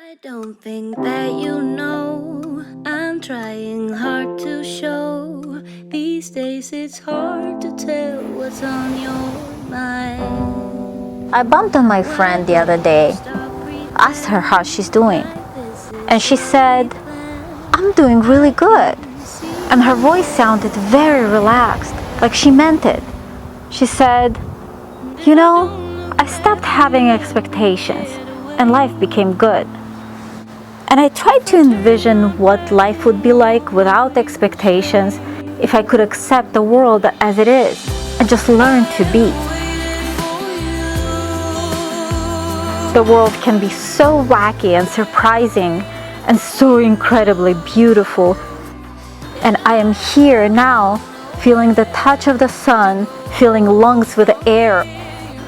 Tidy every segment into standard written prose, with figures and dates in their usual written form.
I don't think that you know, I'm trying hard to show. These days it's hard to tell what's on your mind. I bumped on my friend the other day, asked her how she's doing, and she said, "I'm doing really good." And her voice sounded very relaxed, like she meant it. She said, "You know, I stopped having expectations and life became good." And I tried to envision what life would be like without expectations if I could accept the world as it is and just learn to be. The world can be so wacky and surprising and so incredibly beautiful. And I am here now, feeling the touch of the sun, filling lungs with air.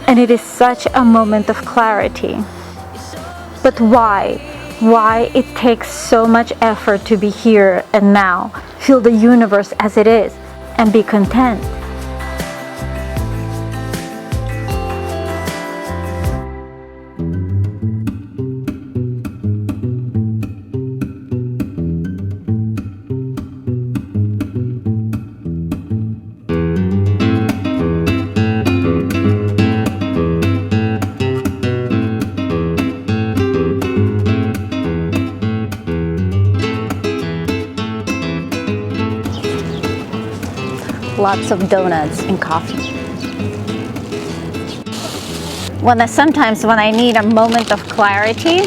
And it is such a moment of clarity. But why? Why it takes so much effort to be here and now, feel the universe as it is, and be content? Lots of donuts and coffee. Sometimes when I need a moment of clarity,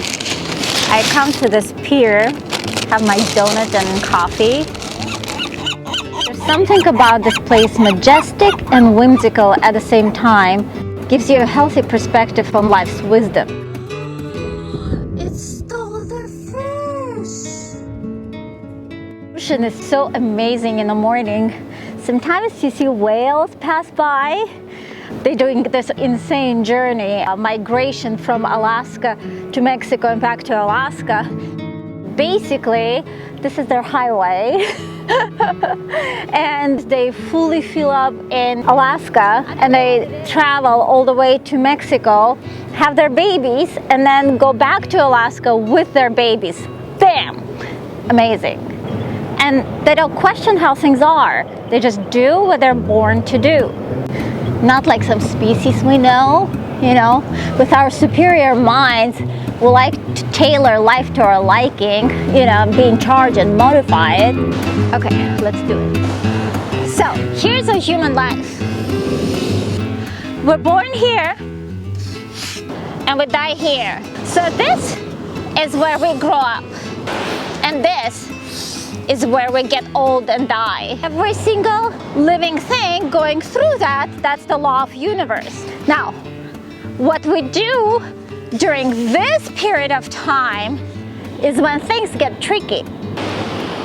I come to this pier, have my donut and coffee. There's something about this place, majestic and whimsical at the same time, gives you a healthy perspective on life's wisdom. It's all the fish. The ocean is so amazing in the morning. Sometimes you see whales pass by. They're doing this insane journey, a migration from Alaska to Mexico and back to Alaska. Basically, this is their highway. And they fully fill up in Alaska and they travel all the way to Mexico, have their babies, and then go back to Alaska with their babies. Bam! Amazing. And they don't question how things are. They just do what they're born to do. Not like some species we know, with our superior minds, we like to tailor life to our liking, be in charge and modify it. Okay, let's do it. So, here's a human life. We're born here and we die here. So this is where we grow up. And this is where we get old and die. Every single living thing going through that's the law of universe. Now, what we do during this period of time is when things get tricky.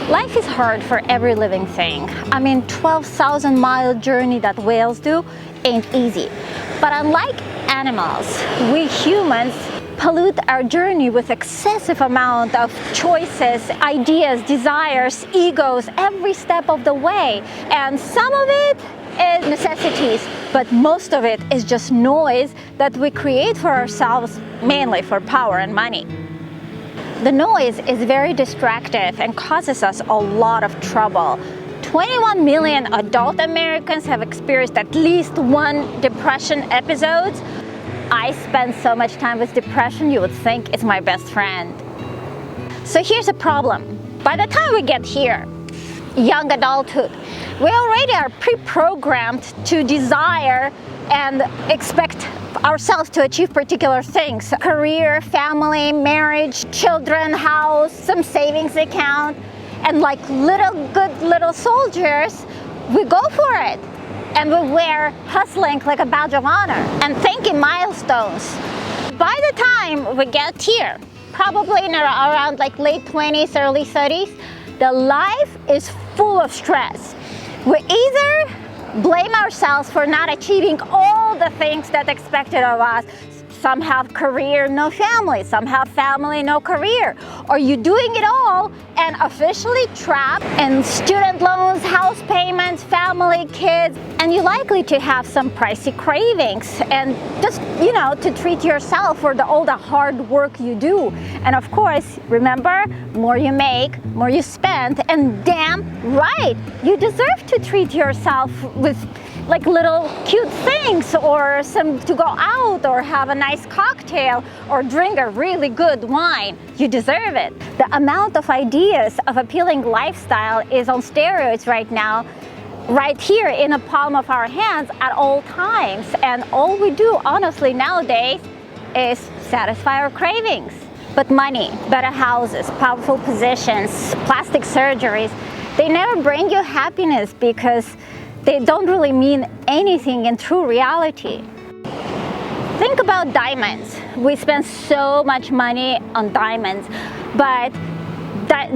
Life is hard for every living thing. 12,000-mile journey that whales do ain't easy. But unlike animals, we humans pollute our journey with excessive amount of choices, ideas, desires, egos, every step of the way. And some of it is necessities, but most of it is just noise that we create for ourselves, mainly for power and money. The noise is very distractive and causes us a lot of trouble. 21 million adult Americans have experienced at least one depression episode. I spend so much time with depression, you would think it's my best friend. So here's a problem. By the time we get here, young adulthood, we already are pre-programmed to desire and expect ourselves to achieve particular things. Career, family, marriage, children, house, some savings account. And like good little soldiers, we go for it. And we wear hustling like a badge of honor and thanking milestones. By the time we get here, probably around like late 20s, early 30s, the life is full of stress. We either blame ourselves for not achieving all the things that expected of us, Some have career, no family. Some have family, no career. Or you doing it all and officially trapped in student loans, house payments, family, kids, and you're likely to have some pricey cravings and just, to treat yourself for all the hard work you do. And of course, remember, more you make, more you spend, and damn right, you deserve to treat yourself with like little cute things, or some to go out, or have a nice cocktail, or drink a really good wine. You deserve it. The amount of ideas of appealing lifestyle is on steroids right now, right here in the palm of our hands at all times. And all we do, honestly, nowadays is satisfy our cravings. But money, better houses, powerful positions, plastic surgeries, they never bring you happiness because they don't really mean anything in true reality. Think about diamonds. We spend so much money on diamonds, but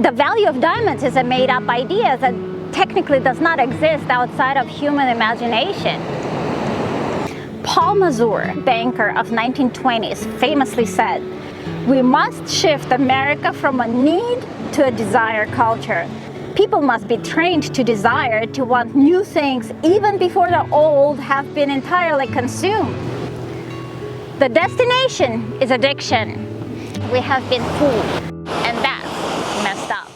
the value of diamonds is a made-up idea that technically does not exist outside of human imagination. Paul Mazur, banker of 1920s, famously said, "We must shift America from a need to a desire culture. People must be trained to desire, to want new things even before the old have been entirely consumed." The destination is addiction. We have been fooled, and that's messed up.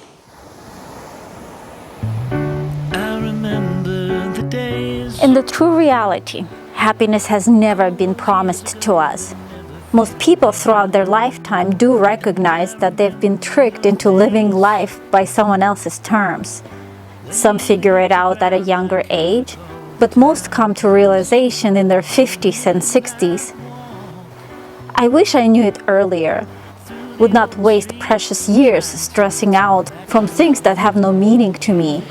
I remember the days. In the true reality, happiness has never been promised to us. Most people throughout their lifetime do recognize that they've been tricked into living life by someone else's terms. Some figure it out at a younger age, but most come to realization in their 50s and 60s. I wish I knew it earlier, would not waste precious years stressing out from things that have no meaning to me.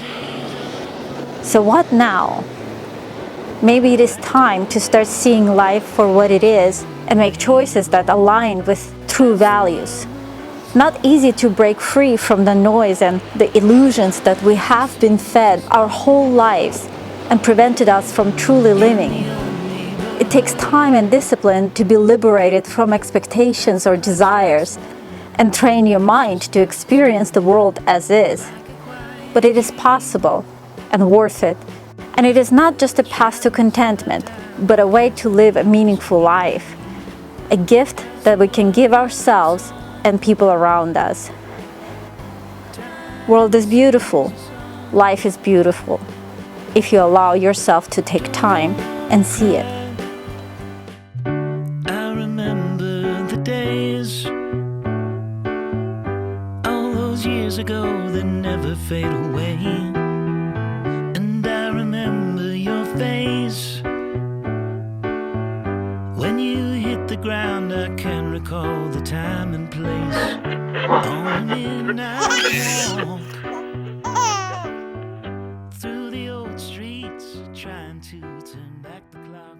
So what now? Maybe it is time to start seeing life for what it is and make choices that align with true values. Not easy to break free from the noise and the illusions that we have been fed our whole lives and prevented us from truly living. It takes time and discipline to be liberated from expectations or desires and train your mind to experience the world as is. But it is possible and worth it. And it is not just a path to contentment, but a way to live a meaningful life. A gift that we can give ourselves and people around us. World is beautiful. Life is beautiful. If you allow yourself to take time and see it. I remember the days, all those years ago that never fade away. And I remember your face when you hit the ground. I can recall the time and place. On midnight walk through the old streets, trying to turn back the clock.